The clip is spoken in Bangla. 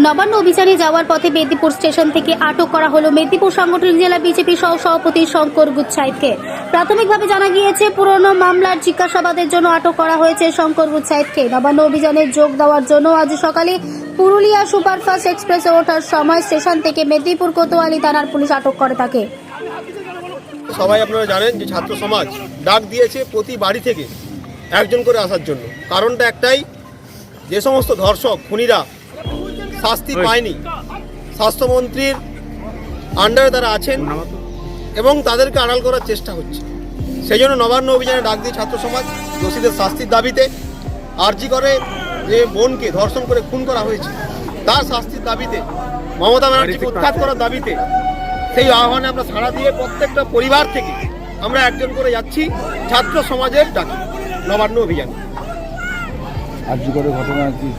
নবান্ন অভিযানে যাওয়ার পথে মেদিনীপুর স্টেশন থেকে আটক করা হলো মেদিনীপুর সাংগঠনিক জেলা বিজেপি সহ সভাপতি শঙ্কর গুচ্ছাইতকে। প্রাথমিকভাবে জানা গিয়েছে পুরনো মামলার জিজ্ঞাসাবাদের জন্য আটক করা হয়েছে শঙ্কর গুচ্ছাইতকে। নবান্ন অভিযানে যোগ দেওয়ার জন্য আজ সকালে পুরুলিয়া সুপারফাস্ট এক্সপ্রেসে ওঠার সময় স্টেশন থেকে মেদিনীপুর কোতোয়ালি থানার পুলিশ আটক করে তাকে। সবাই আপনারা জানেন যে ছাত্র সমাজ ডাক দিয়েছে প্রতি বাড়ি থেকে একজন করে আসার জন্য। কারণটা একটাই, যে সমস্ত ধর্ষক খুনিরা শাস্তি পায়নি, স্বাস্থ্যমন্ত্রীর আন্ডারে তারা আছেন এবং তাদেরকে আড়াল করার চেষ্টা হচ্ছে। সেই জন্য নবান্ন অভিযানে ডাক দিয়ে ছাত্র সমাজ দোষীদের শাস্তির দাবিতে, আরজি করে যে বোনকে ধর্ষণ করে খুন করা হয়েছে তার শাস্তির দাবিতে, মমতা ব্যানার্জিকে উৎখাত করার দাবিতে, সেই আহ্বানে আমরা সাড়া দিয়ে প্রত্যেকটা পরিবার থেকে আমরা একজন করে যাচ্ছি ছাত্র সমাজের ডাকে নবান্ন অভিযানে। আরজি করে ঘটনা কি